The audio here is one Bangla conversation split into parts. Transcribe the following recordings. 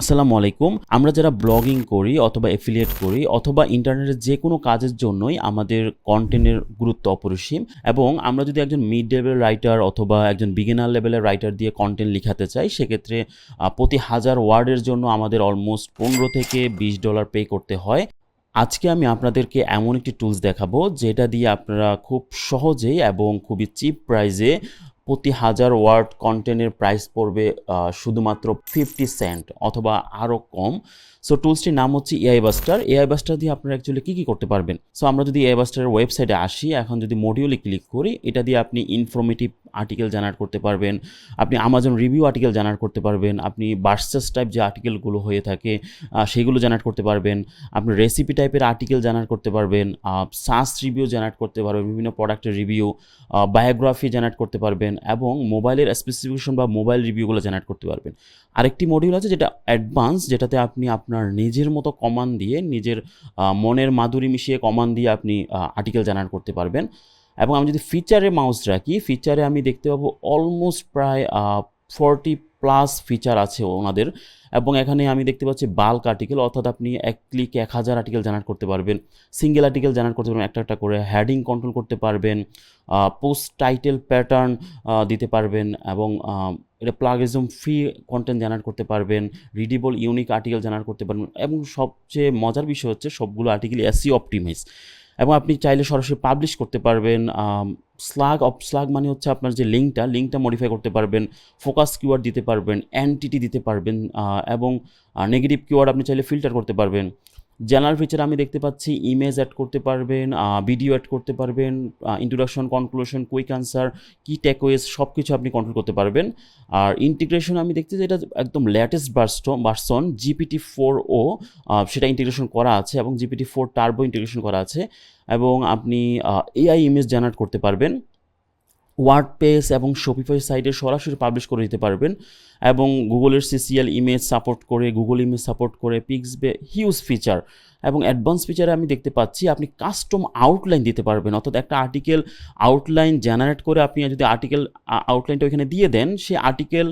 আসসালামু আলাইকুম। আমরা যারা ব্লগিং করি অথবা এফিলিয়েট করি অথবা ইন্টারনেটের যে কোনো কাজের জন্যই আমাদের কনটেন্টের গুরুত্ব অপরিসীম এবং আমরা যদি একজন মিড লেভেল রাইটার অথবা একজন বিগিনার লেভেলের রাইটার দিয়ে কনটেন্ট লিখাতে চাই, সেক্ষেত্রে প্রতি 1000 ওয়ার্ডের জন্য আমাদের অলমোস্ট $15 থেকে $20 পে করতে হয়। আজকে আমি আপনাদেরকে এমন একটি টুলস দেখাবো যেটা দিয়ে আপনারা খুব সহজেই এবং খুবই চিপ প্রাইসে প্রতি 1000 ওয়ার্ড কন্টেন্টের প্রাইস পড়বে শুধুমাত্র 50 সেন্ট অথবা আরও কম। সো টুলসটির নাম হচ্ছে এআই বাস্টার। এআই বাস্টার দিয়ে আপনারা অ্যাকচুয়ালি কী করতে পারবেন? সো আমরা যদি এআই বাস্টারের ওয়েবসাইটে আসি, এখন যদি মডিউলে ক্লিক করি, এটা দিয়ে আপনি ইনফরমেটিভ আর্টিকেল জেনারেট করতে পারবেন, আপনি আমাজন রিভিউ আর্টিকেল জেনারেট করতে পারবেন, আপনি ভার্সাস টাইপ যে আর্টিকেলগুলো হয়ে থাকে সেগুলো জেনারেট করতে পারবেন, আপনি রেসিপি টাইপের আর্টিকেল জেনারেট করতে পারবেন, সাস রিভিউ জেনারেট করতে পারবেন, বিভিন্ন প্রোডাক্টের রিভিউ, বায়োগ্রাফি জেনারেট করতে পারবেন এবং মোবাইলের স্পেসিফিকেশন বা মোবাইল রিভিউগুলো জেনারেট করতে পারবেন। আরেকটি মডিউল আছে যেটা অ্যাডভান্স, যেটাতে আপনি আপনার নিজের মতো কমান্ড দিয়ে, নিজের মনের মাধুরী মিশিয়ে কমান্ড দিয়ে আপনি আর্টিকেল জেনারেট করতে পারবেন। এবং আমি যদি ফিচারে মাউস রাখি, ফিচারে আমি দেখতে পাবো অলমোস্ট প্রায় 40+ ফিচার আছে ওনাদের। এবং এখানে আমি দেখতে পাচ্ছি বাল্ক আর্টিকেল, অর্থাৎ আপনি এক ক্লিকে 1000 আর্টিকেল জেনারেট করতে পারবেন, সিঙ্গেল আর্টিকেল জেনারেট করতে পারবেন একটা একটা করে, হেডিং কন্ট্রোল করতে পারবেন, পোস্ট টাইটেল প্যাটার্ন দিতে পারবেন এবং এটা প্লাগিজম ফ্রি কন্টেন্ট জেনারেট করতে পারবেন, রিডিবল ইউনিক আর্টিকেল জেনারেট করতে পারবেন এবং সবচেয়ে মজার বিষয় হচ্ছে সবগুলো আর্টিকেল এসইও অপটিমাইজ এবং আপনি চাইলে সরাসরি পাবলিশ করতে পারবেন। স্লাগ মানে হচ্ছে আপনার যে লিঙ্কটা মডিফাই করতে পারবেন, ফোকাস কিওয়ার্ড দিতে পারবেন, এনটিটি দিতে পারবেন এবং নেগেটিভ কিওয়ার্ড আপনি চাইলে ফিল্টার করতে পারবেন। জেনারেল ফিচার আমি দেখতে পাচ্ছি ইমেজ অ্যাড করতে পারবেন, ভিডিও অ্যাড করতে পারবেন, ইন্ট্রোডাকশন, কনক্লুশন, কুইক আনসার, কি টেকওয়েজ সব কিছু আপনি কন্ট্রোল করতে পারবেন। আর ইন্টিগ্রেশন আমি দেখতে যে এটা একদম লেটেস্ট ভার্সন GPT-4o সেটা ইন্টিগ্রেশন করা আছে এবং GPT-4 টার্বো ইন্টিগ্রেশন করা আছে এবং আপনি এআই ইমেজ জেনারেট করতে পারবেন, ওয়ার্ডপ্রেস এবং শপিফাই সাইটে সরাসরি পাবলিশ করে দিতে পারবেন এবং গুগলের সিসিএল ইমেজ সাপোর্ট করে, গুগল ইমেজ সাপোর্ট করে, পিক্সবে হিউজ ফিচার এবং অ্যাডভান্স ফিচারে আমি দেখতে পাচ্ছি আপনি কাস্টম আউটলাইন দিতে পারবেন, অর্থাৎ একটা আর্টিকেল আউটলাইন জেনারেট করে আপনি যদি আর্টিকেল আউটলাইনটা ওইখানে দিয়ে দেন, সে আর্টিকেল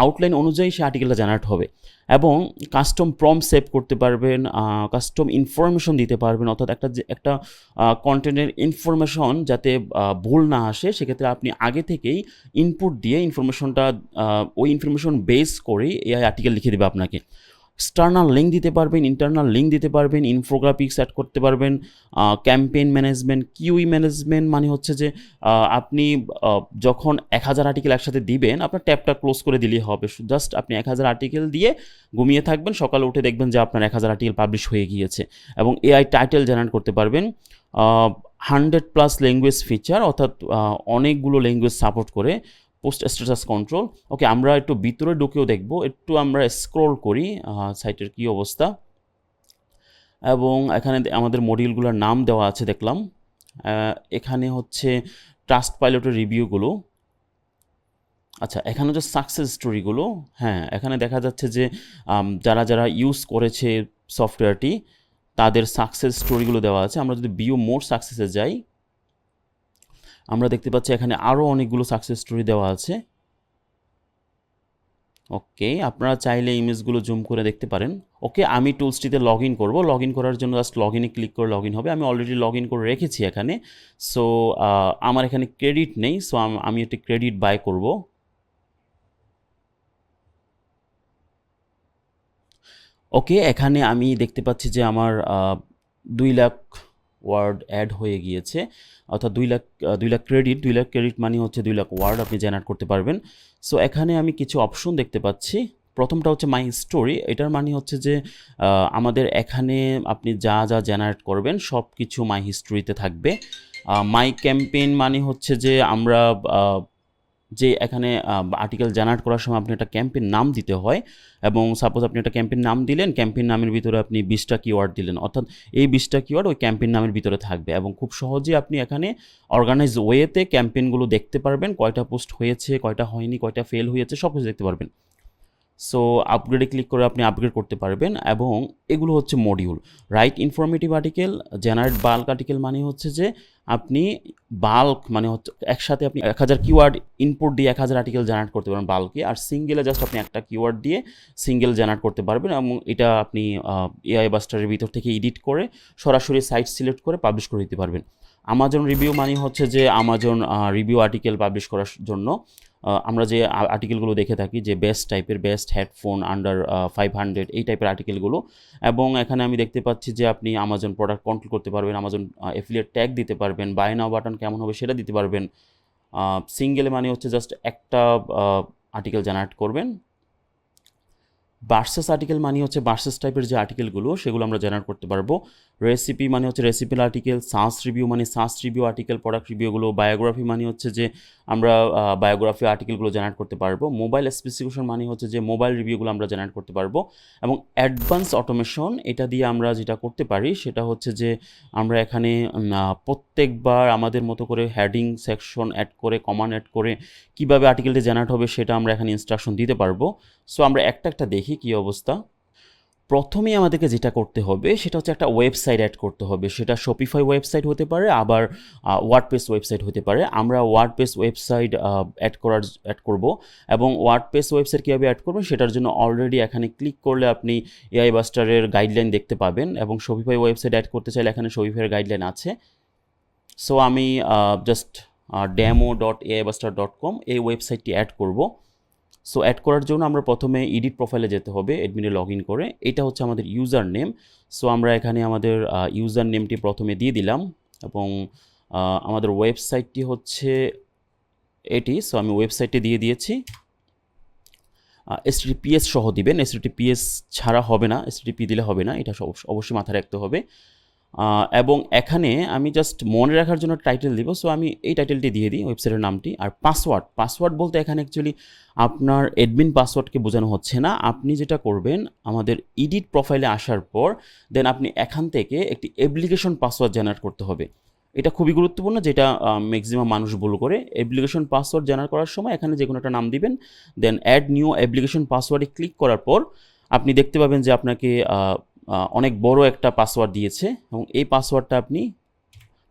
আউটলাইন অনুযায়ী সে আর্টিকেলটা জেনারেট হবে এবং কাস্টম প্রম্পট সেভ করতে পারবেন, কাস্টম ইনফরমেশন দিতে পারবেন, অর্থাৎ একটা কন্টেন্টের ইনফরমেশন যাতে ভুল না আসে, সেক্ষেত্রে আপনি আগে থেকেই ইনপুট দিয়ে ইনফরমেশনটা ওই ইনফরমেশন বেস করে এআই আর্টিকেল লিখে দেবে আপনাকে। এক্সটার্নাল লিঙ্ক দিতে পারবেন, ইন্টারনাল লিঙ্ক দিতে পারবেন, ইনফোগ্রাফিক্স অ্যাড করতে পারবেন, ক্যাম্পেইন ম্যানেজমেন্ট, কিউই ম্যানেজমেন্ট মানে হচ্ছে যে আপনি যখন 1000 আর্টিকেল একসাথে দিবেন, আপনার ট্যাবটা ক্লোজ করে দিলেই হবে। জাস্ট আপনি 1000 আর্টিকেল দিয়ে ঘুমিয়ে থাকবেন, সকালে উঠে দেখবেন যে আপনার 1000 আর্টিকেল পাবলিশ হয়ে গিয়েছে এবং এআই টাইটেল জেনারেট করতে পারবেন। 100+ ল্যাঙ্গুয়েজ ফিচার, অর্থাৎ অনেকগুলো ল্যাঙ্গুয়েজ সাপোর্ট করে, পোস্ট স্ট্যাটাস কন্ট্রোল। ওকে, আমরা একটু ভিতরে ঢুকেও দেখব, একটু আমরা স্ক্রল করি সাইটের কী অবস্থা এবং এখানে আমাদের মডিউলগুলোর নাম দেওয়া আছে দেখলাম। এখানে হচ্ছে ট্রাস্ট পাইলটের রিভিউগুলো। আচ্ছা, এখানে হচ্ছে সাকসেস স্টোরিগুলো। হ্যাঁ, এখানে দেখা যাচ্ছে যে যারা যারা ইউজ করেছে সফটওয়্যারটি তাদের সাকসেস স্টোরিগুলো দেওয়া আছে। আমরা যদি ভিউ মোর সাকসেসে যাই, আমরা দেখতে পাচ্ছি এখানে আরও অনেকগুলো সাকসেস স্টোরি দেওয়া আছে। ওকে, আপনারা চাইলে ইমেজগুলো জুম করে দেখতে পারেন। ওকে, আমি টুলসটিতে লগ ইন করবো। লগ ইন করার জন্য জাস্ট লগ ইনে ক্লিক করে লগ ইন হবে। আমি অলরেডি লগ ইন করে রেখেছি এখানে। সো আমার এখানে ক্রেডিট নেই, সো আমি একটি ক্রেডিট বাই করব। ওকে, এখানে আমি দেখতে পাচ্ছি যে আমার 2 লাখ ওয়ার্ড অ্যাড হয়ে গিয়েছে, অর্থাৎ 2 লাখ ক্রেডিট। 2 লাখ ক্রেডিট মানে হচ্ছে 2 লাখ ওয়ার্ড আপনি জেনারেট করতে পারবেন। সো এখানে আমি কিছু অপশন দেখতে পাচ্ছি। প্রথমটা হচ্ছে মাই স্টোরি। এটার মানে হচ্ছে যে আমাদের এখানে আপনি যা যা জেনারেট করবেন সব কিছু মাই হিস্টোরিতে থাকবে। মাই ক্যাম্পেইন মানে হচ্ছে যে আমরা যে এখানে আর্টিকেল জেনারেট করার সময় আপনি একটা ক্যাম্পেইন নাম দিতে হয় এবং সাপোজ আপনি একটা ক্যাম্পেইন নাম দিলেন, ক্যাম্পেইন নামের ভিতরে আপনি 20টা কিওয়ার্ড দিলেন, অর্থাৎ এই 20টা কিওয়ার্ড ওই ক্যাম্পেইন নামের ভিতরে থাকবে এবং খুব সহজেই আপনি এখানে অর্গানাইজ ওয়েতে ক্যাম্পেইনগুলো দেখতে পারবেন, কয়টা পোস্ট হয়েছে, কয়টা হয়নি, কয়টা ফেল হয়েছে, সব কিছু দেখতে পারবেন। সো আপগ্রেডে ক্লিক করে আপনি আপগ্রেড করতে পারবেন। এবং এগুলো হচ্ছে module. Right informative article, generate bulk article মানে হচ্ছে যে আপনি বাল্ক মানে হচ্ছে একসাথে আপনি 1000 কিওয়ার্ড ইনপুট দিয়ে 1000 আর্টিকেল জেনারেট করতে পারবেন বাল্কে। আর সিঙ্গেলে জাস্ট আপনি একটা কিওয়ার্ড দিয়ে সিঙ্গেল জেনারেট করতে পারবেন, এবং এটা আপনি এআই বাস্টারের ভিতর থেকে এডিট করে সরাসরি সাইট সিলেক্ট করে পাবলিশ করে দিতে পারবেন। আমাজন রিভিউ মানে হচ্ছে যে আমাজন রিভিউ আর্টিকেল পাবলিশ করার জন্য আমরা যে আর্টিকেলগুলো দেখে থাকি যে বেস্ট টাইপের, বেস্ট হেডফোন আন্ডার 500, এই টাইপের আর্টিকেলগুলো। এবং এখানে আমি দেখতে পাচ্ছি যে আপনি আমাজন প্রোডাক্ট কন্ট্রোল করতে পারবেন, আমাজন এফিলিয়েট ট্যাগ দিতে পারবেন, বাই নাও বাটন কেমন হবে সেটা দিতে পারবেন। সিঙ্গেল মানে হচ্ছে জাস্ট একটা আর্টিকেল জেনারেট করবেন। ভার্সেস আর্টিকেল মানে হচ্ছে ভার্সেস টাইপের যে আর্টিকেলগুলো সেগুলো আমরা জেনারেট করতে পারবো। রেসিপি মানে হচ্ছে রেসিপির আর্টিকেল। সাস রিভিউ মানে সাস রিভিউ আর্টিকেল, প্রোডাক্ট রিভিউগুলো। বায়োগ্রাফি মানে হচ্ছে যে আমরা বায়োগ্রাফি আর্টিকেলগুলো জেনারেট করতে পারবো। মোবাইল স্পেসিফিকেশন মানে হচ্ছে যে মোবাইল রিভিউগুলো আমরা জেনারেট করতে পারবো। এবং অ্যাডভান্স অটোমেশন, এটা দিয়ে আমরা যেটা করতে পারি সেটা হচ্ছে যে আমরা এখানে প্রত্যেকবার আমাদের মতো করে হেডিং সেকশন অ্যাড করে, কমান্ড অ্যাড করে কীভাবে আর্টিকেলটি জেনারেট হবে সেটা আমরা এখানে ইনস্ট্রাকশন দিতে পারবো। সো আমরা একটা একটা দেখি কী অবস্থা। প্রথমেই আমাদেরকে যেটা করতে হবে সেটা হচ্ছে একটা ওয়েবসাইট অ্যাড করতে হবে। সেটা শপিফাই ওয়েবসাইট হতে পারে, আবার ওয়ার্ডপ্রেস ওয়েবসাইট হতে পারে। আমরা ওয়ার্ডপ্রেস ওয়েবসাইট অ্যাড করব। এবং ওয়ার্ডপ্রেস ওয়েবসাইট কীভাবে অ্যাড করবেন সেটার জন্য অলরেডি এখানে ক্লিক করলে আপনি এআই বাস্টারের গাইডলাইন দেখতে পাবেন। এবং শপিফাই ওয়েবসাইট অ্যাড করতে চাইলে এখানে শপিফাইয়ের গাইডলাইন আছে। সো আমি জাস্ট demo.aibuster.com এই ওয়েবসাইটটি অ্যাড করব। সো অ্যাড করার জন্য আমরা প্রথমে এডিট প্রোফাইলে যেতে হবে, অ্যাডমিনে লগ ইন করে। এটা হচ্ছে আমাদের ইউজার নেম। সো আমরা এখানে আমাদের ইউজার নেমটি প্রথমে দিয়ে দিলাম। এবং আমাদের ওয়েবসাইটটি হচ্ছে এটি। সো আমি ওয়েবসাইটটি দিয়ে দিয়েছি। HTTPS সহ দিবেন, HTTPS ছাড়া হবে না, HTTP দিলে হবে না, এটা অবশ্যই মাথায় রাখতে হবে। এবং এখানে আমি জাস্ট মনে রাখার জন্য টাইটেল দিব। সো আমি এই টাইটেলটি দিয়ে দিই, ওয়েবসাইটের নামটি। আর পাসওয়ার্ড বলতে এখানে অ্যাকচুয়ালি আপনার অ্যাডমিন পাসওয়ার্ডকে বোঝানো হচ্ছে না। আপনি যেটা করবেন, আমাদের এডিট প্রোফাইলে আসার পর দেন আপনি এখান থেকে একটি অ্যাপ্লিকেশন পাসওয়ার্ড জেনারেট করতে হবে। এটা খুবই গুরুত্বপূর্ণ, যেটা ম্যাক্সিমাম মানুষ ভুল করে। অ্যাপ্লিকেশন পাসওয়ার্ড জেনারেট করার সময় এখানে যে কোনো একটা নাম দিবেন, দেন অ্যাড নিউ অ্যাপ্লিকেশন পাসওয়ার্ডে ক্লিক করার পর আপনি দেখতে পাবেন যে আপনাকে অনেক বড় একটা পাসওয়ার্ড দিয়েছে, এবং এই পাসওয়ার্ডটা আপনি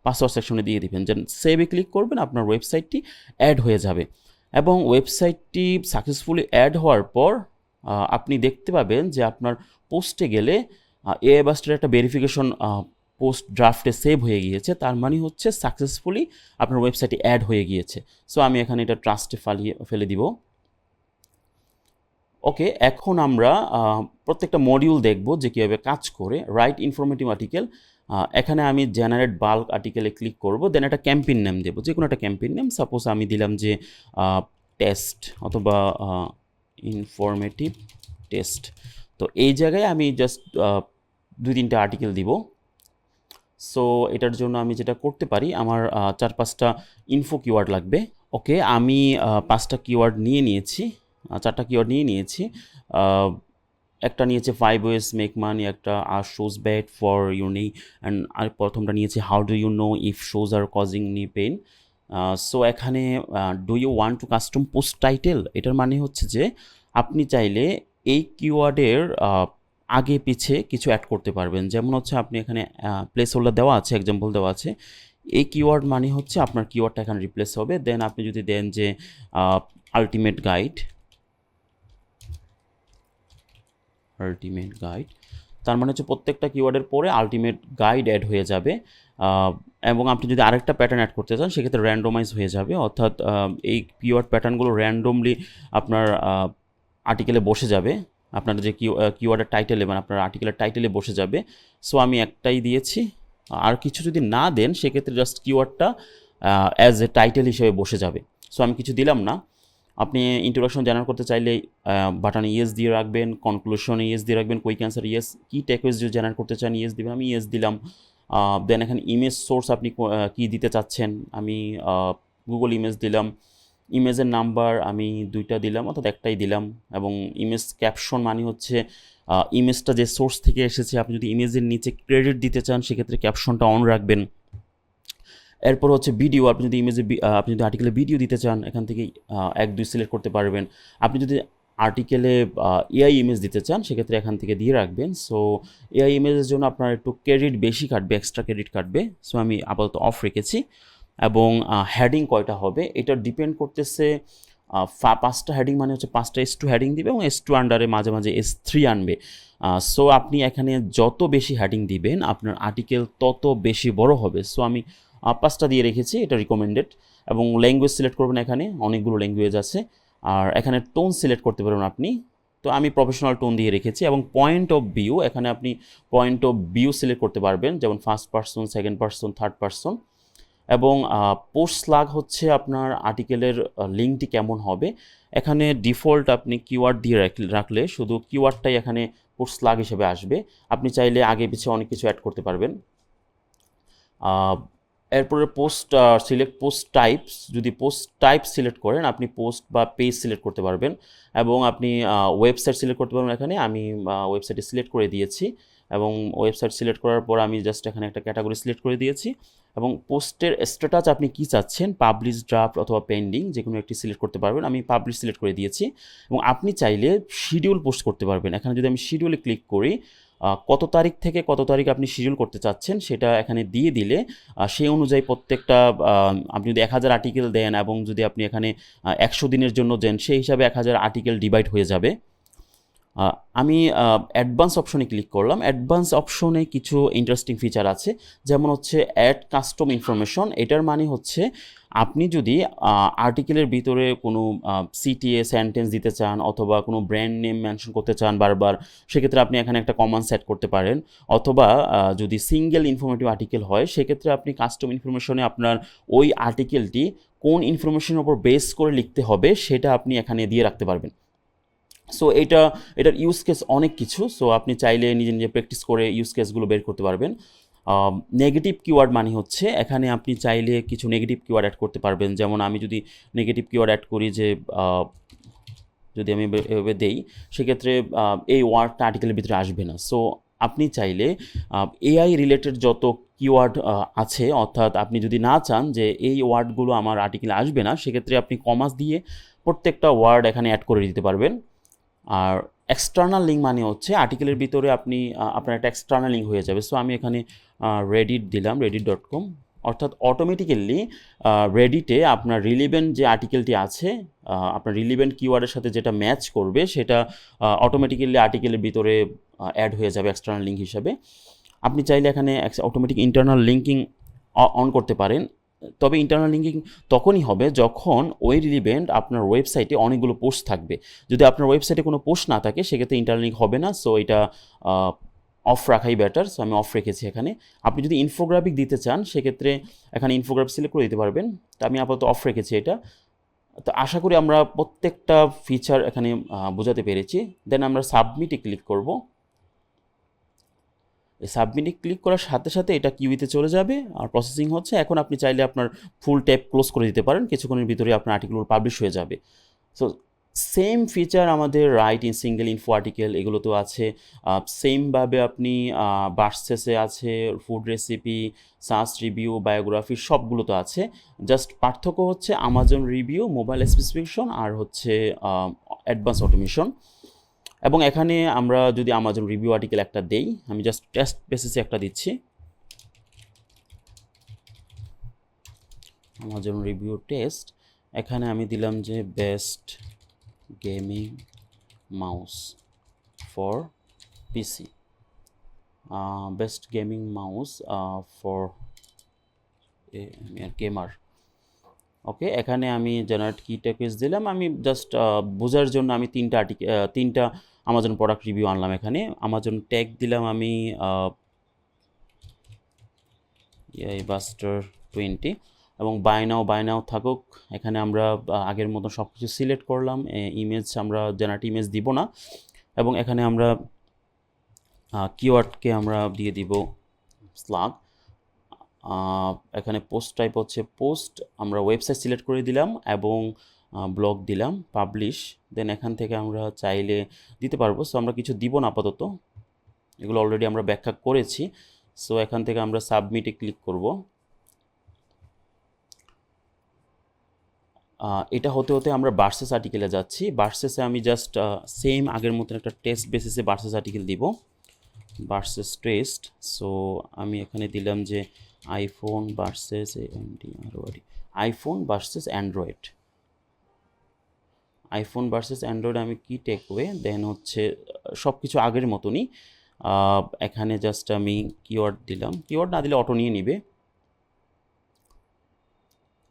পাসওয়ার্ড সেকশনে দিয়ে দিবেন। যেন সেভে ক্লিক করবেন, আপনার ওয়েবসাইটটি অ্যাড হয়ে যাবে। এবং ওয়েবসাইটটি সাকসেসফুলি অ্যাড হওয়ার পর আপনি দেখতে পাবেন যে আপনার পোস্টে গেলে এআই বাস্টারের একটা ভেরিফিকেশন পোস্ট ড্রাফটে সেভ হয়ে গিয়েছে। তার মানে হচ্ছে সাকসেসফুলি আপনার ওয়েবসাইটে অ্যাড হয়ে গিয়েছে। সো আমি এখানে এটা ট্রাস্টে ফেলে দিব। ওকে, এখন আমরা প্রত্যেকটা মডিউল দেখব যে কীভাবে কাজ করে। রাইট ইনফরমেটিভ আর্টিকেল, এখানে আমি জেনারেট বাল্ক আর্টিকেলে ক্লিক করব। দেন একটা ক্যাম্পেইন নেম দেবো, যে কোনো একটা ক্যাম্পেইন নেম। সাপোজ আমি দিলাম যে টেস্ট অথবা ইনফরমেটিভ টেস্ট। তো এই জায়গায় আমি জাস্ট 2-3টা আর্টিকেল দিব। সো এটার জন্য আমি যেটা করতে পারি, আমার 4-5টা ইনফো কিওয়ার্ড লাগবে। ওকে, আমি 5টা কিওয়ার্ড নিয়ে নিয়েছি, 4টা কিওয়ার্ড নিয়ে নিয়েছি। একটা নিয়েছে 5 ways মেক মানি, একটা আর shoes bad for your knee, and আর প্রথমটা নিয়েছে how do you know if shoes are causing knee pain. So এখানে do you want to custom post title, এটার মানে হচ্ছে যে আপনি চাইলে এই কিওয়ার্ডের আগে পিছে কিছু অ্যাড করতে পারবেন। যেমন হচ্ছে আপনি এখানে প্লেস হোল্ডার দেওয়া আছে, এক্সাম্পল দেওয়া আছে। এই কিওয়ার্ড মানে হচ্ছে আপনার কিওয়ার্ডটা এখানে রিপ্লেস হবে। দেন আপনি যদি দেন যে আলটিমেট গাইড, তার মানে হচ্ছে প্রত্যেকটা কিওয়ার্ডের পরে আলটিমেট গাইড অ্যাড হয়ে যাবে। এবং আপনি যদি আরেকটা প্যাটার্ন অ্যাড করতে চান সেক্ষেত্রে র্যান্ডমাইজ হয়ে যাবে, অর্থাৎ এই কিওয়ার্ড প্যাটার্নগুলো র্যান্ডমলি আপনার আর্টিকেলে বসে যাবে, আপনার যে কিওয়ার্ডের টাইটেলে মানে আপনার আর্টিকেলের টাইটেলে বসে যাবে। সো আমি একটাই দিয়েছি। আর কিছু যদি না দেন সেক্ষেত্রে জাস্ট কিওয়ার্ডটা অ্যাজ এ টাইটেল হিসেবে বসে যাবে। সো আমি কিছু দিলাম না। আপনি ইন্ট্রোডাকশন জেনারেট করতে চাইলে বাটনে ইয়েস দিয়ে রাখবেন, কনক্লুশনে ইয়েস দিয়ে রাখবেন, কুইক অ্যান্সার ইয়েস, কি টেকওয়েজ যদি জেনারেট করতে চান ইয়েস দিবেন, আমি ইয়েস দিলাম। দেন এখানে ইমেজ সোর্স আপনি কী দিতে চাচ্ছেন, আমি গুগল ইমেজ দিলাম। ইমেজের নাম্বার আমি 2টা দিলাম, অর্থাৎ একটাই দিলাম। এবং ইমেজ ক্যাপশন মানে হচ্ছে ইমেজটা যে সোর্স থেকে এসেছে, আপনি যদি ইমেজের নিচে ক্রেডিট দিতে চান সেক্ষেত্রে ক্যাপশনটা অন রাখবেন। এরপর হচ্ছে ভিডিও, আপনি যদি আর্টিকেলে ভিডিও দিতে চান এখান থেকে 1-2 সিলেক্ট করতে পারবেন। আপনি যদি আর্টিকেলে এআই ইমেজ দিতে চান সেক্ষেত্রে এখান থেকে দিয়ে রাখবেন। সো এআই ইমেজের জন্য আপনার একটু ক্রেডিট বেশি কাটবে, এক্সট্রা ক্রেডিট কাটবে। সো আমি আপাতত অফ রেখেছি। এবং হেডিং কয়টা হবে এটা ডিপেন্ড করতেছে, 5টা হেডিং মানে হচ্ছে 5টা S2 হেডিং দিবে এবং S2 আন্ডারে মাঝে মাঝে S3 আনবে। সো আপনি এখানে যত বেশি হেডিং দিবেন আপনার আর্টিকেল তত বেশি বড় হবে। সো আমি 5টা দিয়ে রেখেছি, এটা রিকমেন্ডেড। এবং ল্যাঙ্গুয়েজ সিলেক্ট করবেন, এখানে অনেকগুলো ল্যাঙ্গুয়েজ আছে। আর এখানে টোন সিলেক্ট করতে পারবেন আপনি, তো আমি প্রফেশনাল টোন দিয়ে রেখেছি। এবং পয়েন্ট অফ ভিউ, এখানে আপনি পয়েন্ট অফ ভিউ সিলেক্ট করতে পারবেন, যেমন first person, second person, third person. এবং পোস্ট স্লাগ হচ্ছে আপনার আর্টিকেলের লিঙ্কটি কেমন হবে। এখানে ডিফল্ট আপনি কিওয়ার্ড দিয়ে রাখলে শুধু কিওয়ার্ডটাই এখানে পোস্ট স্লাগ হিসেবে আসবে। আপনি চাইলে আগে পিছিয়ে অনেক কিছু অ্যাড করতে পারবেন। এরপরে পোস্ট টাইপস, যদি পোস্ট টাইপ সিলেক্ট করেন আপনি পোস্ট বা পেজ সিলেক্ট করতে পারবেন। এবং আপনি ওয়েবসাইট সিলেক্ট করতে পারবেন। এখানে আমি ওয়েবসাইটে সিলেক্ট করে দিয়েছি। এবং ওয়েবসাইট সিলেক্ট করার পর আমি জাস্ট এখানে একটা ক্যাটাগরি সিলেক্ট করে দিয়েছি। এবং পোস্টের স্ট্যাটাস আপনি কী চাচ্ছেন, পাবলিশ, ড্রাফট অথবা পেন্ডিং, যে কোনো একটি সিলেক্ট করতে পারবেন। আমি পাবলিশ সিলেক্ট করে দিয়েছি। এবং আপনি চাইলে শিডিউল পোস্ট করতে পারবেন। এখানে যদি আমি শিডিউলে ক্লিক করি, কত তারিখ থেকে কত তারিখ আপনি শিডিউল করতে চাচ্ছেন সেটা এখানে দিয়ে দিলে সেই অনুযায়ী প্রত্যেকটা, আপনি যদি 1000 আর্টিকেল দেন এবং যদি আপনি এখানে 100 দিনের জন্য দেন, সেই হিসাবে 1000 আর্টিকেল ডিভাইড হয়ে যাবে। আমি অ্যাডভান্স অপশনে ক্লিক করলাম। অ্যাডভান্স অপশনে কিছু ইন্টারেস্টিং ফিচার আছে, যেমন হচ্ছে অ্যাড কাস্টম ইনফরমেশন। এটার মানে হচ্ছে আপনি যদি আর্টিকেলের ভিতরে কোনো সিটিএ সেন্টেন্স দিতে চান অথবা কোনো ব্র্যান্ড নেম মেনশন করতে চান বারবার, সেক্ষেত্রে আপনি এখানে একটা কমান্ড সেট করতে পারেন। অথবা যদি সিঙ্গেল ইনফরমেটিভ আর্টিকেল হয় সেক্ষেত্রে আপনি কাস্টম ইনফরমেশনে আপনার ওই আর্টিকেলটি কোন ইনফরমেশনের উপর বেস করে লিখতে হবে সেটা আপনি এখানে দিয়ে রাখতে পারবেন। সো এটার ইউজ কেস অনেক কিছু। সো আপনি চাইলে নিজে নিজে প্র্যাকটিস করে ইউজ কেসগুলো বের করতে পারবেন। নেগেটিভ কিওয়ার্ড মানে হচ্ছে এখানে আপনি চাইলে কিছু নেগেটিভ কিওয়ার্ড অ্যাড করতে পারবেন। যেমন আমি যদি নেগেটিভ কিওয়ার্ড অ্যাড করি, যে যদি আমি এভাবে দেই, সেক্ষেত্রে এই ওয়ার্ডটা আর্টিকেলের ভিতরে আসবে না। সো আপনি চাইলে এআই রিলেটেড যত কিওয়ার্ড আছে, অর্থাৎ আপনি যদি না চান যে এই ওয়ার্ডগুলো আমার আর্টিকেলে আসবে না, সেক্ষেত্রে আপনি কমাস দিয়ে প্রত্যেকটা ওয়ার্ড এখানে অ্যাড করে দিতে পারবেন। আর এক্সটার্নাল লিঙ্ক মানে হচ্ছে আর্টিকেলের ভিতরে আপনি আপনার একটা এক্সটার্নাল লিঙ্ক হয়ে যাবে। সো আমি এখানে রেডিট দিলাম, reddit.com, অর্থাৎ অটোমেটিক্যালি রেডিটে আপনার রিলিভেন্ট যে আর্টিকেলটি আছে, আপনার রিলিভেন্ট কিওয়ার্ডের সাথে যেটা ম্যাচ করবে সেটা অটোমেটিক্যালি আর্টিকেলের ভিতরে অ্যাড হয়ে যাবে এক্সটার্নাল লিঙ্ক হিসাবে। আপনি চাইলে এখানে অটোমেটিক ইন্টারনাল লিঙ্কিং অন করতে পারেন। তবে ইন্টারনাল লিঙ্কিং তখনই হবে যখন ওই রিলিভেন্ট আপনার ওয়েবসাইটে অনেকগুলো পোস্ট থাকবে। যদি আপনার ওয়েবসাইটে কোনো পোস্ট না থাকে সেক্ষেত্রে ইন্টারনাল লিঙ্ক হবে না। সো এটা অফ রাখাই বেটার। সো আমি অফ রেখেছি এখানে। আপনি যদি ইনফোগ্রাফিক দিতে চান সেক্ষেত্রে এখানে ইনফোগ্রাফিক সিলেক্ট করে দিতে পারবেন। তো আমি আপাতত অফ রেখেছি এটা। তো আশা করি আমরা প্রত্যেকটা ফিচার এখানে বোঝাতে পেরেছি। দেন আমরা সাবমিটে ক্লিক করব। সাবমিটে ক্লিক করার সাথে সাথে এটা কিউইতে চলে যাবে আর প্রসেসিং হচ্ছে। এখন আপনি চাইলে আপনার ফুল ট্যাব ক্লোজ করে দিতে পারেন, কিছুক্ষণের ভিতরে আপনার আর্টিকেলগুলো পাবলিশ হয়ে যাবে। সো সেম ফিচার আমাদের right in single info article এগুলো তো আছে। সেমভাবে আপনি বার্সেসে আছে, ফুড রেসিপি, সাস রিভিউ, বায়োগ্রাফি সবগুলো তো আছে। জাস্ট পার্থক্য হচ্ছে আমাজন রিভিউ, মোবাইল স্পেসিফিকেশন আর হচ্ছে অ্যাডভান্স অটোমেশন। এবং এখানে আমরা যদি আমাজন রিভিউ আর্টিকেল একটা দেই, আমি জাস্ট টেস্ট বেসিসে একটা দিচ্ছি, আমাজন রিভিউ টেস্ট। এখানে আমি দিলাম যে best gaming mouse for PC, best gaming mouse for gamer. Okay, এখানে আমি জেনারেট কি টেক্সট দিলাম। আমি জাস্ট বোঝার জন্য আমি তিনটা আমাজন প্রোডাক্ট রিভিউ আনলাম। এখানে আমাজন ট্যাগ দিলাম আমি বাস্টার 20 এবং বাই নাও থাকুক। এখানে আমরা আগের মতো সব কিছু সিলেক্ট করলাম। ইমেজ আমরা জেনারেট ইমেজ দিব না। এবং এখানে আমরা কিওয়ার্ডকে আমরা দিয়ে দিব স্লাগ। এখানে পোস্ট টাইপ হচ্ছে পোস্ট, আমরা ওয়েবসাইট সিলেক্ট করে দিলাম এবং ব্লগ দিলাম, পাবলিশ। দেন এখান থেকে আমরা চাইলে দিতে পারবো। সো আমরা কিছু দিব না আপাতত, এগুলো অলরেডি আমরা ব্যাখ্যা করেছি। সো এখান থেকে আমরা সাবমিটে ক্লিক করব। এটা হতে হতে আমরা ভার্সেস আর্টিকেলে যাচ্ছি। ভার্সেসে আমি জাস্ট সেম আগের মতন একটা টেস্ট বেসিসে ভার্সেস আর্টিকেল দিব, ভার্সেস টেস্ট। সো আমি এখানে দিলাম যে iPhone versus iPhone versus Android, iPhone versus Android আমি কি টেকওয়ে, দেন হচ্ছে সব কিছু আগের মতনই। এখানে জাস্ট আমি কিওয়ার্ড দিলাম, কিওয়ার্ড না দিলে অটো নিয়ে নিবে,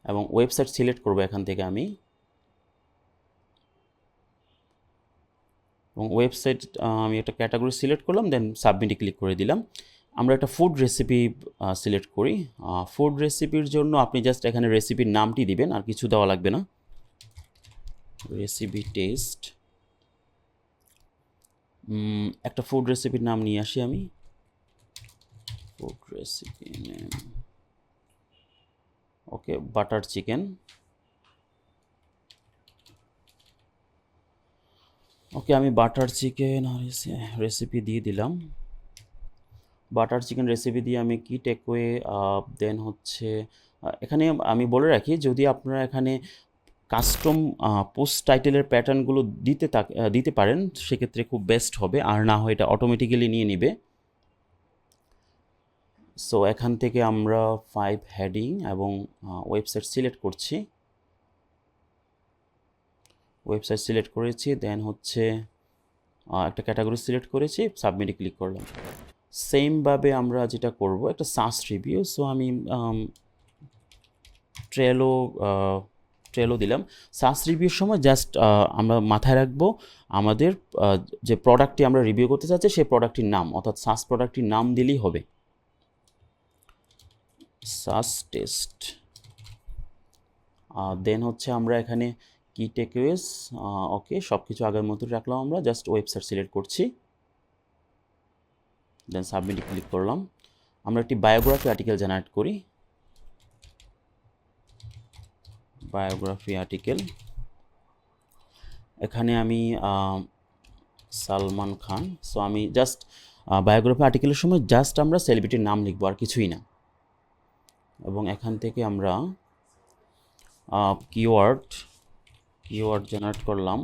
এবং ওয়েবসাইট সিলেক্ট করব এখান থেকে আমি, এবং ওয়েবসাইট আমি একটা ক্যাটাগরি সিলেক্ট করলাম, দেন সাবমিটে ক্লিক করে দিলাম। আমরা একটা ফুড রেসিপি সিলেক্ট করি। ফুড রেসিপির জন্য আপনি জাস্ট এখানে রেসিপির নামটি দিবেন, আর কিছু দেওয়া লাগবে না। রেসিপি টেস্ট, একটা ফুড রেসিপির নাম নিয়ে আসি আমি, ফুড রেসিপি নেম, ওকে, বাটার চিকেন। ওকে, আমি বাটার চিকেন রেসিপি দিয়ে দিলাম। বাটার চিকেন রেসিপি দিয়ে আমি কি টেকওয়ে, দেন হচ্ছে এখানে আমি বলে রাখি, যদি আপনারা এখানে কাস্টম পোস্ট টাইটেলের প্যাটার্নগুলো দিতে পারেন সেক্ষেত্রে খুব বেস্ট হবে, আর না হয় এটা অটোমেটিক্যালি নিয়ে নিবে। সো এখান থেকে আমরা 5 হেডিং এবং ওয়েবসাইট সিলেক্ট করছি, ওয়েবসাইট সিলেক্ট করেছি, দেন হচ্ছে একটা ক্যাটাগরি সিলেক্ট করেছি, সাবমিটে ক্লিক করলাম। সেমভাবে আমরা যেটা করব, একটা সাস রিভিউ। সো আমি ট্রেলো দিলাম। সাস রিভিউর সময় জাস্ট আমরা মাথায় রাখবো আমাদের যে প্রোডাক্টটি আমরা রিভিউ করতে চাচ্ছি সেই প্রোডাক্টটির নাম, অর্থাৎ সাস প্রোডাক্টটির নাম দিলেই হবে, সাস টেস্ট। দেন হচ্ছে আমরা এখানে কি টেকওয়েজ, ওকে, সব কিছু আগের মতো রাখলাম, আমরা জাস্ট ওয়েবসাইট সিলেক্ট করছি, দেন সাবমিটে ক্লিক করলাম। আমরা একটি বায়োগ্রাফি আর্টিকেল জেনারেট করি, বায়োগ্রাফি আর্টিকেল। এখানে আমি সালমান খান। সো আমি জাস্ট বায়োগ্রাফি আর্টিকেলের সময় জাস্ট আমরা সেলিব্রিটির নাম লিখবো, আর কিছুই না। এবং এখান থেকে আমরা কিওয়ার্ড জেনারেট করলাম।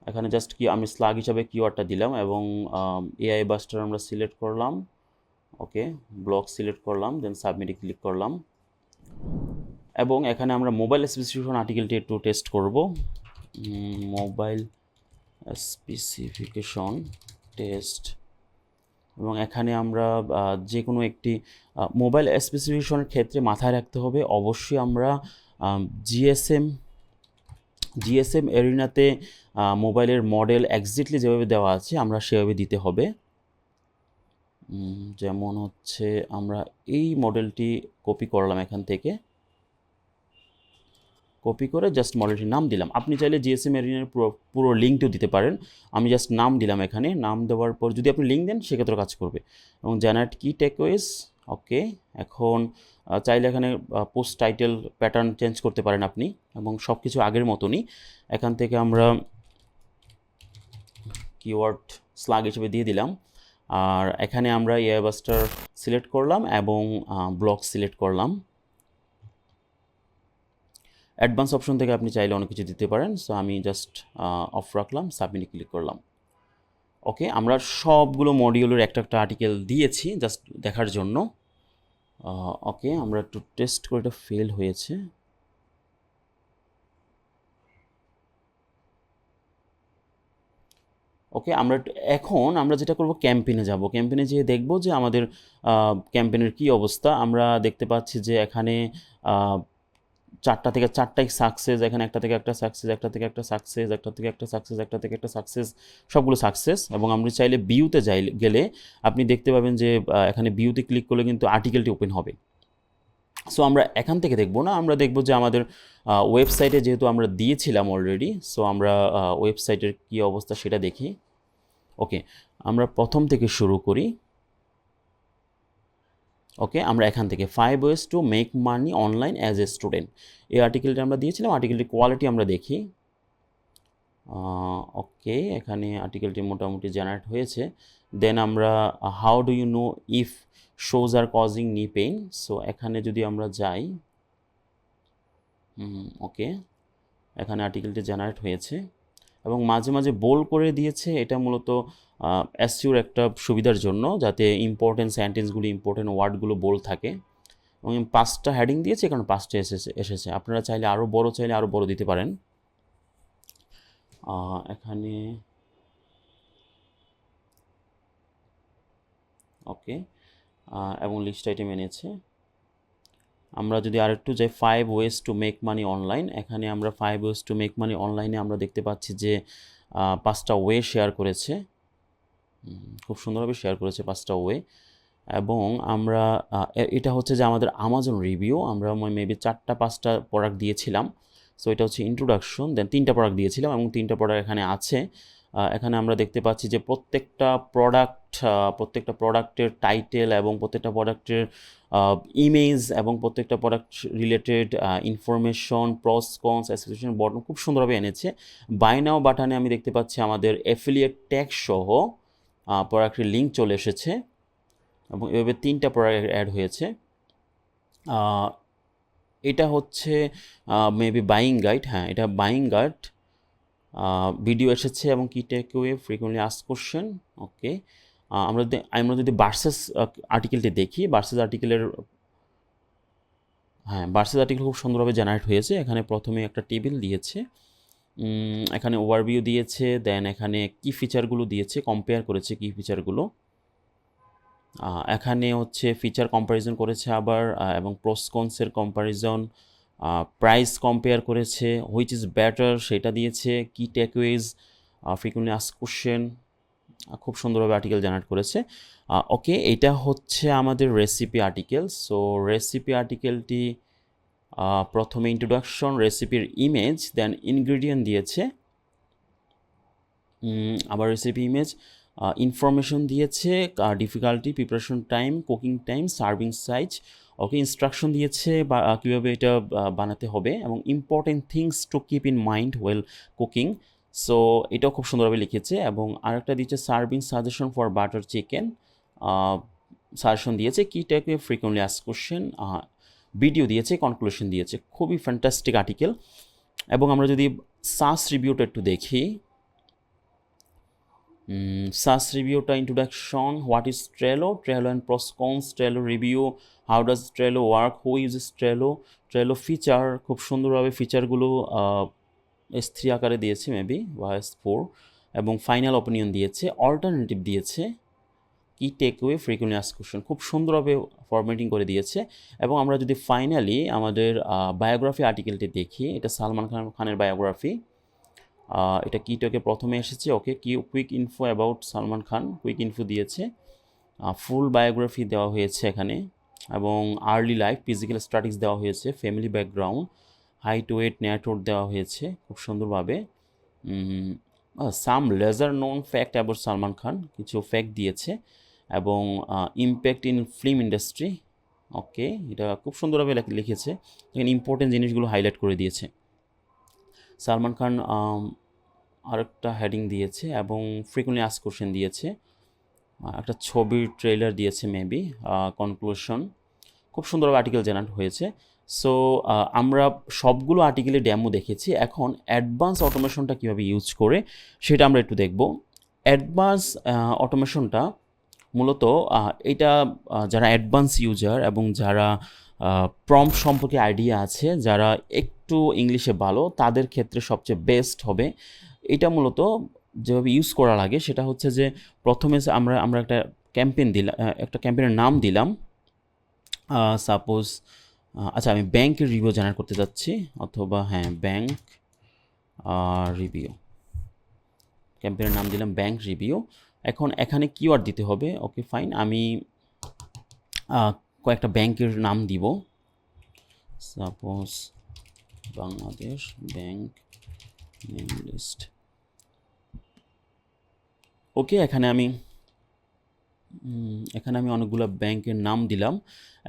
এখানে জাস্ট আমি স্লাগ হিসাবে কিওয়ার্ডটা দিলাম, এবং এআই বাস্টার আমরা সিলেক্ট করলাম, ওকে, ব্লক সিলেক্ট করলাম, দেন সাবমিটে ক্লিক করলাম। এবং এখানে আমরা মোবাইল স্পেসিফিকেশন আর্টিকেলটি একটু টেস্ট করব, মোবাইল স্পেসিফিকেশন টেস্ট। এবং এখানে আমরা যে কোনো একটি মোবাইল স্পেসিফিকেশনের ক্ষেত্রে মাথায় রাখতে হবে, অবশ্যই আমরা জিএসএম এরিনাতে মোবাইলের মডেল এক্স্যাক্টলি যেভাবে দেওয়া আছে আমরা সেভাবে দিতে হবে। যেমন হচ্ছে আমরা এই মডেলটি কপি করলাম, এখান থেকে কপি করে জাস্ট মডেলটির নাম দিলাম। আপনি চাইলে জিএসএম এরিনার পুরো লিঙ্কটিও দিতে পারেন, আমি জাস্ট নাম দিলাম। এখানে নাম দেওয়ার পর যদি আপনি লিঙ্ক দেন সেক্ষেত্রে কাজ করবে। এবং জেনারেট কি টেকওয়েজ, ওকে। এখন চাইলে এখানে পোস্ট টাইটেল প্যাটার্ন চেঞ্জ করতে পারেন আপনি, এবং সব কিছু আগের মতনই। এখান থেকে আমরা কিওয়ার্ড স্লাগ হিসেবে দিয়ে দিলাম, আর এখানে আমরা এআই বাস্টার সিলেক্ট করলাম এবং ব্লক সিলেক্ট করলাম। অ্যাডভান্স অপশন থেকে আপনি চাইলে অনেক কিছু দিতে পারেন, সো আমি জাস্ট অফ রাখলাম, সাবমিটে ক্লিক করলাম। ওকে, আমরা সবগুলো মডিউলের একটা একটা আর্টিকেল দিয়েছি জাস্ট দেখার জন্য। ওকে, আমরা একটু টেস্ট করে এটা ফেল হয়েছে। ওকে, এখন আমরা যেটা করব, ক্যাম্পেইনে যাব। ক্যাম্পেইনে যেয়ে দেখব যে আমাদের ক্যাম্পেইনের কী অবস্থা। আমরা দেখতে পাচ্ছি যে এখানে 4টা থেকে 4টাই সাকসেস, এখানে একটা থেকে একটা সাকসেস, একটা থেকে একটা সাকসেস, একটা থেকে একটা সাকসেস, একটা থেকে একটা সাকসেস, সবগুলো সাকসেস। এবং আমরা চাইলে ভিউতে গেলে আপনি দেখতে পাবেন যে এখানে ভিউতে ক্লিক করলে কিন্তু আর্টিকেলটি ওপেন হবে। সো আমরা এখান থেকে দেখব না, আমরা দেখব যে আমাদের ওয়েবসাইটে যেহেতু আমরা দিয়েছিলাম অলরেডি, সো আমরা ওয়েবসাইটের কী অবস্থা সেটা দেখি। ওকে, আমরা প্রথম থেকে শুরু করি। ওকে, আমরা এখান থেকে 5 ways to make money online as a student, এই আর্টিকেলটা আমরা দিয়েছিলাম। আর্টিকেলটির কোয়ালিটি আমরা দেখি। ওকে, এখানে আর্টিকেলটি মোটামুটি জেনারেট হয়েছে। দেন আমরা how do you know if shoes are causing knee pain. So এখানে যদি আমরা যাই, ওকে, এখানে আর্টিকেলটি জেনারেট হয়েছে এবং মাঝে মাঝে বোল্ড করে দিয়েছে। এটা মূলত এসইওর একটা সুবিধার জন্য, যাতে ইম্পর্টেন্ট সেন্টেন্সগুলি, ইম্পর্টেন্ট ওয়ার্ডগুলো বোল্ড থাকে। এবং 5টা হেডিং দিয়েছে, কারণ 5টা এসেছে। আপনারা চাইলে আরও বড় দিতে পারেন। এখানে ওকে, এবং লিস্ট আইটেম এনেছে। আমরা যদি আরেকটু যাই 5 ways to make money online, এখানে আমরা 5 ওয়েজ টু মেক মানি অনলাইনে আমরা দেখতে পাচ্ছি যে 5টা ওয়ে শেয়ার করেছে। খুব সুন্দরভাবে শেয়ার করেছে 5টা ওয়ে। এবং আমরা এটা হচ্ছে যে আমাদের আমাজন রিভিউ। আমরা মেবি 4টা-5টা প্রোডাক্ট দিয়েছিলাম। সো এটা হচ্ছে ইন্ট্রোডাকশন, দেন 3টা প্রোডাক্ট দিয়েছিলাম এবং 3টা প্রোডাক্ট এখানে আছে। এখানে আমরা দেখতে পাচ্ছি যে প্রত্যেকটা প্রোডাক্টের টাইটেল এবং প্রত্যেকটা প্রোডাক্টের ইমেজ এবং প্রত্যেকটা প্রোডাক্ট রিলেটেড ইনফরমেশন, প্রস কনস, অ্যাসোসিয়েশন বটন খুব সুন্দরভাবে এনেছে। বাই নাও বাটনে আমি দেখতে পাচ্ছি আমাদের অ্যাফিলিয়েট ট্যাগ সহ প্রোডাক্টের লিঙ্ক চলে এসেছে এবং এভাবে 3টা প্রোডাক্ট অ্যাড হয়েছে। এটা হচ্ছে মেবি বাইং গাইড। হ্যাঁ, এটা বাইং গাইড। ভিডিও এসেছে এবং কি টেকওয়ে, ফ্রিকুয়েন্টলি আস্কড কোশ্চেন। ওকে, আমরা যদি ভার্সেস আর্টিকেলটি দেখি, ভার্সেস আর্টিকেল খুব সুন্দরভাবে জেনারেট হয়েছে। এখানে প্রথমে একটা টেবিল দিয়েছে, এখানে ওভারভিউ দিয়েছে, দেন এখানে কি ফিচারগুলো দিয়েছে, কম্পেয়ার করেছে কি ফিচারগুলো। এখানে হচ্ছে ফিচার কম্প্যারিজন করেছে আবার, এবং প্রোস কনসের কম্প্যারিজন, প্রাইস কম্পেয়ার করেছে, হুইচ ইজ বেটার সেটা দিয়েছে, কি টেকওয়েজ, ফ্রিকুয়েন্টলি আস্কড কোশ্চেন। খুব সুন্দরভাবে আর্টিকেল জেনারেট করেছে। ওকে, এটা হচ্ছে আমাদের রেসিপি আর্টিকেল। সো রেসিপি আর্টিকেলটি প্রথমে ইন্ট্রোডাকশন, রেসিপির ইমেজ, দেন ইনগ্রিডিয়েন্ট দিয়েছে, আবার রেসিপি ইমেজ, ইনফরমেশন দিয়েছে, difficulty, preparation time, cooking time, serving size. Okay, instruction দিয়েছে বা কীভাবে এটা বানাতে হবে, এবং important things to keep in mind while cooking. So এটাও খুব সুন্দরভাবে লিখেছে। এবং আরেকটা দিচ্ছে serving suggestion for butter chicken, suggestion দিয়েছে, key takeaway, frequently asked question, video দিয়েছে, কনক্লুশন দিয়েছে। খুবই ফ্যান্টাস্টিক আর্টিকেল। এবং আমরা যদি সাস রিভিউটা একটু দেখি, সাস রিভিউটা introduction, what is Trello, Trello and pros cons, Trello review, how does Trello work, who uses Trello, Trello feature, খুব সুন্দরভাবে ফিচারগুলো S3 আকারে দিয়েছে মেবি বা S4, এবং ফাইনাল অপিনিয়ন দিয়েছে, অল্টারনেটিভ দিয়েছে, key takeaway, frequently asked question, খুব সুন্দরভাবে ফরম্যাটিং করে দিয়েছে। এবং আমরা যদি ফাইনালি আমাদের বায়োগ্রাফি আর্টিকেলটি দেখি, এটা সালমান খানের বায়োগ্রাফি। এটা কি টেকে প্রথমে এসেছে। ওকে, কি quick info about Salman Khan, quick info দিয়েছে, ফুল বায়োগ্রাফি দেওয়া হয়েছে এখানে, এবং আর্লি লাইফ, ফিজিক্যাল স্ট্যাটিক্স দেওয়া হয়েছে, family background, height, weight, net worth দেওয়া হয়েছে খুব সুন্দরভাবে। Some lesser known fact about Salman Khan, কিছু ফ্যাক্ট দিয়েছে, এবং impact in film industry. Okay, এটা খুব সুন্দরভাবে লিখেছে, এখানে ইম্পর্টেন্ট জিনিসগুলো হাইলাইট করে দিয়েছে। সালমান খান আরেকটা হেডিং দিয়েছে, এবং ফ্রিকুয়েন্টলি আস্কড কোশ্চেন দিয়েছে, একটা ছবির ট্রেলার দিয়েছে মেবি, কনক্লুশন। খুব সুন্দরভাবে আর্টিকেল জেনারেট হয়েছে। সো আমরা সবগুলো আর্টিকেলে ডেমো দেখেছি। এখন অ্যাডভান্স অটোমেশনটা কীভাবে ইউজ করে সেটা আমরা একটু দেখব। অ্যাডভান্স অটোমেশনটা মূলত এটা যারা অ্যাডভান্স ইউজার এবং যারা প্রম্পট সম্পর্কে আইডিয়া আছে, যারা একটু ইংলিশে ভালো, তাদের ক্ষেত্রে সবচেয়ে বেস্ট হবে। এটা মূলত যেভাবে ইউজ করা লাগে সেটা হচ্ছে যে প্রথমে আমরা একটা ক্যাম্পেইন দিলাম, একটা ক্যাম্পেইনের নাম দিলাম। সাপোজ আচ্ছা, আমি ব্যাংকের রিভিউ জেনারেট করতে যাচ্ছি, অথবা হ্যাঁ, ব্যাংক রিভিউ, ক্যাম্পেইনের নাম দিলাম ব্যাংক রিভিউ। এখন এখানে কিওয়ার্ড দিতে হবে। ওকে, ফাইন, আমি কয়েকটা ব্যাংকের নাম দিব। Suppose Bangladesh bank name list. Okay, এখানে আমি অনেকগুলো ব্যাংকের নাম দিলাম,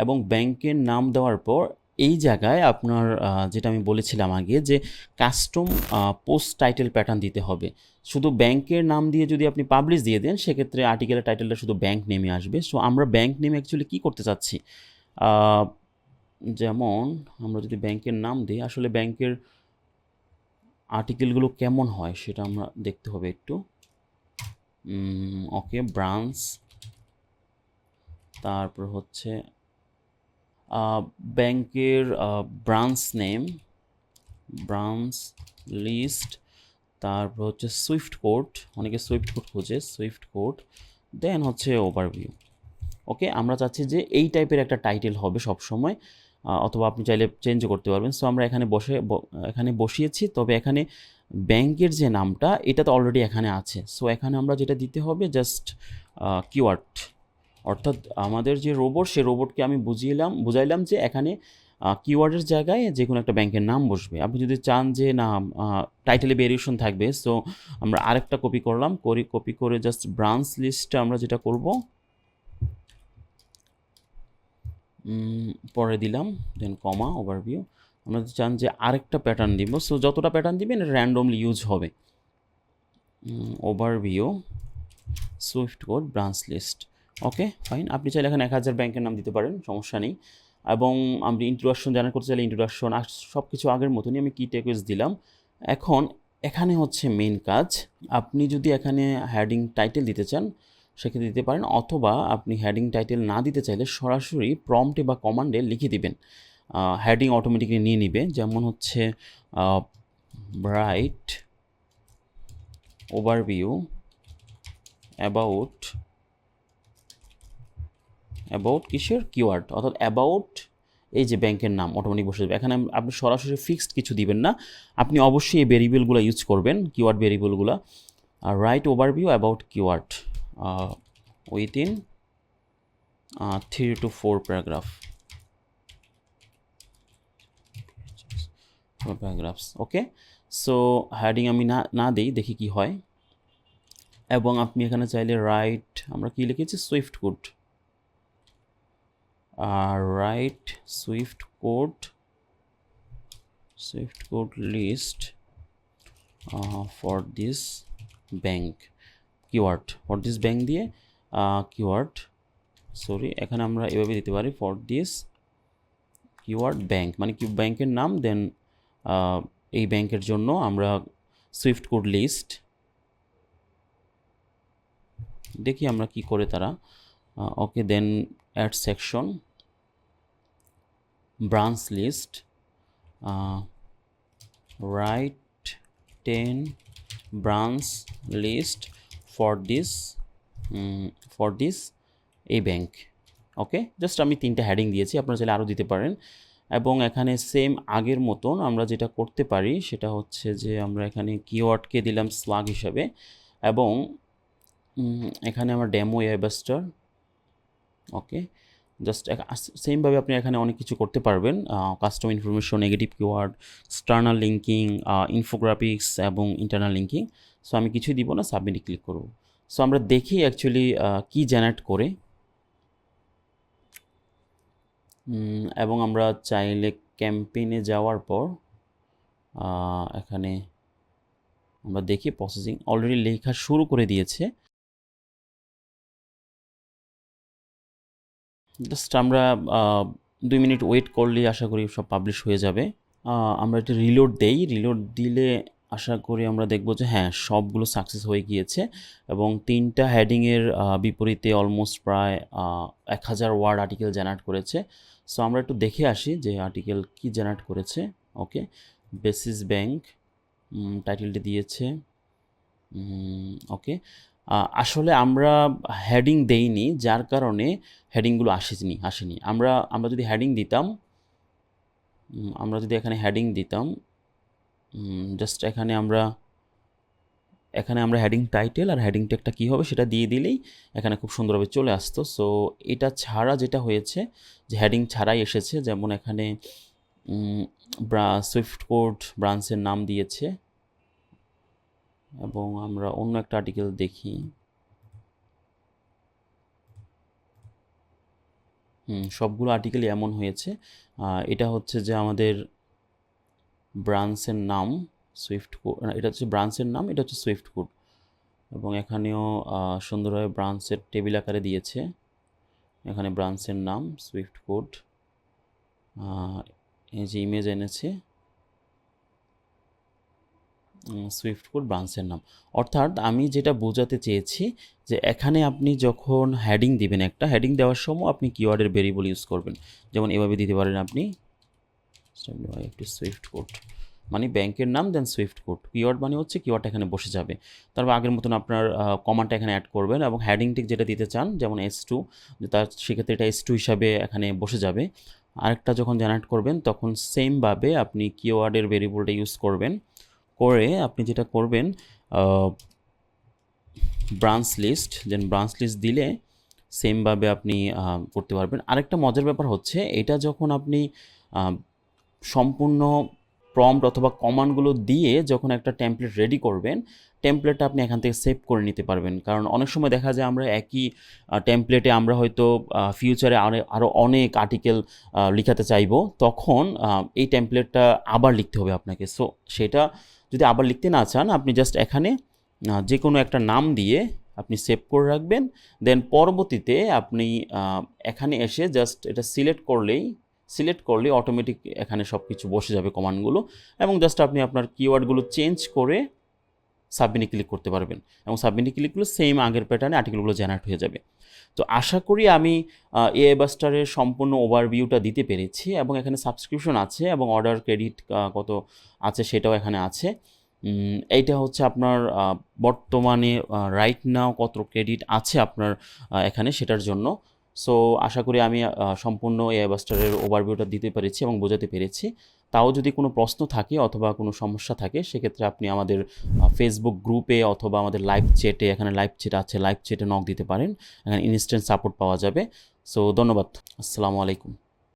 এবং ব্যাংকের নাম দেওয়ার পর এই জায়গায় আপনার যেটা আমি বলেছিলাম আগে, যে কাস্টম পোস্ট টাইটেল প্যাটার্ন দিতে হবে। শুধু ব্যাংকের নাম দিয়ে যদি আপনি পাবলিশ দিয়ে দেন, সেক্ষেত্রে আর্টিকেলের টাইটেলটা শুধু ব্যাংক নেমে আসবে। সো আমরা ব্যাংক নেমে অ্যাকচুয়ালি কী করতে চাচ্ছি, যেমন আমরা যদি ব্যাংকের নাম দিই, আসলে ব্যাংকের আর্টিকেলগুলো কেমন হয় সেটা আমরা দেখতে হবে একটু। ওকে, ব্রাঞ্চ, তারপর হচ্ছে ব্যাংকের ব্রাঞ্চ নেম, ব্রাঞ্চ লিস্ট, তারপর হচ্ছে সুইফট কোড, অনেকে সুইফট কোড খোঁজে, সুইফট কোড, দেন হচ্ছে ওভারভিউ। ওকে, আমরা চাচ্ছি যে এই টাইপের একটা টাইটেল হবে সবসময়, অথবা আপনি চাইলে চেঞ্জও করতে পারবেন। সো আমরা এখানে বসিয়েছি, তবে এখানে ব্যাংকের যে নামটা এটা তো অলরেডি এখানে আছে। সো এখানে আমরা যেটা দিতে হবে জাস্ট কিওয়ার্ড, অর্থাৎ আমাদের যে রোবট, সে রোবটকে আমি বুঝাইলাম যে এখানে কিওয়ার্ডের জায়গায় যে কোনো একটা ব্যাংকের নাম বসবে। আপনি যদি চান যে না টাইটেলে ভেরিয়েশন থাকবে, সো আমরা আরেকটা কপি করে জাস্ট ব্রাঞ্চ লিস্টটা আমরা যেটা করব, পরে দিলাম, দেন কমা, ওভারভিউ। আমরা যদি চান যে আরেকটা প্যাটার্ন দিব, সো যতটা প্যাটার্ন দিবেন র্যান্ডমলি ইউজ হবে। Overview, Swift code, branch list. Okay fine, আপনি চাইলে এখানে 1000 ব্যাংকের নাম দিতে পারেন, সমস্যা নেই। এবং আমি ইন্ট্রোডাকশন জেনারেট করতে চাইলে ইন্ট্রোডাকশন, আর সব কিছু আগের মতনই আমি কি টেকওয়েজ দিলাম। এখন এখানে হচ্ছে মেইন কাজ, আপনি যদি এখানে হেডিং টাইটেল দিতে চান সেক্ষেত্রে দিতে পারেন, অথবা আপনি হেডিং টাইটেল না দিতে চাইলে সরাসরি প্রম্পটে বা কমান্ডে লিখে দিবেন, হেডিং অটোমেটিকলি নিয়ে নিবে। যেমন হচ্ছে রাইট ওভারভিউ অ্যাবাউট কিসের, কিওয়ার্ড, অর্থাৎ অ্যাবাউট এই যে ব্যাংকের নাম অটোমেটিক বসে যাবে। এখানে আপনি সরাসরি ফিক্সড কিছু দিবেন না, আপনি অবশ্যই এই ভেরিয়েবলগুলো ইউজ করবেন, কিওয়ার্ড ভেরিয়েবলগুলো। Write overview about keyword within 3 to 4 paragraph, paragraphs. Okay, so heading আমি না দিই, দেখি কি হয়। এবং আপনি এখানে চাইলে রাইট, আমরা কি লিখেছি, Swift code, right Swift code list for this bank, keyword for this bank দিয়ে কিওয়ার্ড, সরি এখানে আমরা এভাবে দিতে পারি, ফর দিস কিওয়ার্ড ব্যাংক, মানে কি ব্যাংকের নাম, দেন এই ব্যাংকের জন্য আমরা সুইফট কোড লিস্ট, দেখি আমরা কি করে তারা। Okay, then add section, branch list, write 10 branch list for this এই ব্যাংক। ওকে, জাস্ট আমি 3টা হেডিং দিয়েছি, আপনারা চাইলে আরও দিতে পারেন। এবং এখানে সেম আগের মতন আমরা যেটা করতে পারি সেটা হচ্ছে যে আমরা এখানে কিওয়ার্ডকে দিলাম স্লাগ হিসাবে, এবং এখানে আমার ডেমো ওয়েবস্টার। ওকে, জাস্ট সেমভাবে আপনি এখানে অনেক কিছু করতে পারবেন, custom information, negative keyword, external linking, infographics এবং ইন্টারনাল লিঙ্কিং। সো আমি কিছুই দিব না, সাবমিটে ক্লিক করব। সো আমরা দেখি অ্যাকচুয়ালি কি জেনারেট করে। এবং আমরা চাইলে ক্যাম্পেইনে যাওয়ার পর এখানে আমরা দেখি প্রসেসিং অলরেডি লেখা শুরু করে দিয়েছে। জাস্ট আমরা 2 মিনিট ওয়েট করলেই আশা করি সব পাবলিশ হয়ে যাবে। আমরা এটা রিলোড দিলে আশা করি আমরা দেখব যে হ্যাঁ, সবগুলো সাকসেস হয়ে গিয়েছে, এবং 3টা হেডিংয়ের বিপরীতে অলমোস্ট প্রায় 1000 ওয়ার্ড আর্টিকেল জেনারেট করেছে। সো আমরা একটু দেখে আসি যে আর্টিকেল কি জেনারেট করেছে। ওকে, বেসিস ব্যাংক টাইটেলটি দিয়েছে। ওকে, আসলে আমরা হেডিং দেইনি, যার কারণে হেডিংগুলো আসেনি। আমরা যদি হেডিং দিতাম, এখানে হেডিং দিতাম, জাস্ট এখানে আমরা হেডিং টাইটেল আর হেডিং ট্যাগটা কী হবে সেটা দিয়ে দিলেই এখানে খুব সুন্দরভাবে চলে আসতো। সো এটা ছাড়া যেটা হয়েছে যে হেডিং ছাড়াই এসেছে, যেমন এখানে সুইফট কোড ব্রাঞ্চের নাম দিয়েছে, এবং আমরা অন্য একটা আর্টিকেল দেখি, সবগুলো আর্টিকেলই এমন হয়েছে। এটা হচ্ছে যে আমাদের ব্রাঞ্চের নাম সুইফট কোড, এটা হচ্ছে ব্রাঞ্চের নাম, এটা হচ্ছে সুইফট কোড, এবং এখানেও সুন্দরভাবে ব্রাঞ্চের টেবিল আকারে দিয়েছে। এখানে ব্রাঞ্চের নাম, সুইফট কোড, এই যে ইমেজ এনেছে, সুইফট কোড ব্রাঞ্চের নাম। অর্থাৎ আমি যেটা বোঝাতে চেয়েছি যে এখানে আপনি যখন হেডিং দিবেন, একটা হেডিং দেওয়ার সময় আপনি কিওয়ার্ডের ভেরিয়েবল ইউজ করবেন। যেমন এভাবে দিতে পারেন আপনি একটি সুইফট কোড, মানে ব্যাংকের নাম দেন সুইফট কোড, কিওয়ার্ড মানে হচ্ছে কিওয়ার্ডটা এখানে বসে যাবে। তারপর আগের মতন আপনার কমান্ডটা এখানে অ্যাড করবেন এবং হেডিং ঠিক যেটা দিতে চান যেমন S2, তার সেক্ষেত্রে এটা S2 হিসাবে এখানে বসে যাবে। আরেকটা যখন জেনারেট করবেন তখন সেমভাবে আপনি কিওয়ার্ডের ভেরিয়েবলটা ইউজ করবেন, করে আপনি যেটা করবেন ব্রাঞ্চ লিস্ট, দেন ব্রাঞ্চ লিস্ট দিলে সেমভাবে আপনি করতে পারবেন। আরেকটা মজার ব্যাপার হচ্ছে এটা যখন আপনি সম্পূর্ণ প্রম্পট অথবা কমান্ডগুলো দিয়ে যখন একটা টেমপ্লেট রেডি করবেন, টেমপ্লেটটা আপনি এখান থেকে সেভ করে নিতে পারবেন। কারণ অনেক সময় দেখা যায় আমরা একই টেমপ্লেটে আমরা হয়তো ফিউচারে আরও অনেক আর্টিকেল লিখাতে চাইবো, তখন এই টেমপ্লেটটা আবার লিখতে হবে আপনাকে। সো সেটা যদি আবার লিখতে না চান, আপনি জাস্ট এখানে যে কোনো একটা নাম দিয়ে আপনি সেভ করে রাখবেন, দেন পরবর্তীতে আপনি এখানে এসে জাস্ট এটা সিলেক্ট করলেই অটোমেটিক এখানে সব কিছু বসে যাবে কমান্ডগুলো, এবং জাস্ট আপনি আপনার কিওয়ার্ডগুলো চেঞ্জ করে সাবমিটে ক্লিক করতে পারবেন, এবং সাবমিটে ক্লিক করলে সেম আগের প্যাটার্নে আর্টিকেলগুলো জেনারেট হয়ে যাবে। তো আশা করি আমি এআই বাস্টারের সম্পূর্ণ ওভারভিউটা দিতে পেরেছি, এবং এখানে সাবস্ক্রিপশন আছে এবং অর্ডার ক্রেডিট কত আছে সেটাও এখানে আছে। এইটা হচ্ছে আপনার বর্তমানে রাইট নাও কত ক্রেডিট আছে আপনার এখানে সেটার জন্য। সো আশা করি আমি সম্পূর্ণ এআই বাস্টারের ওভারভিউটা দিতে পেরেছি এবং বোঝাতে পেরেছি। তাও যদি কোনো প্রশ্ন থাকে অথবা কোনো সমস্যা থাকে সেক্ষেত্রে আপনি আমাদের ফেসবুক গ্রুপে অথবা আমাদের লাইভ চ্যাটে, এখানে লাইভ চ্যাট আছে, লাইভ চ্যাটে নক দিতে পারেন, এখানে ইনস্ট্যান্ট সাপোর্ট পাওয়া যাবে। সো ধন্যবাদ, আসসালামু আলাইকুম।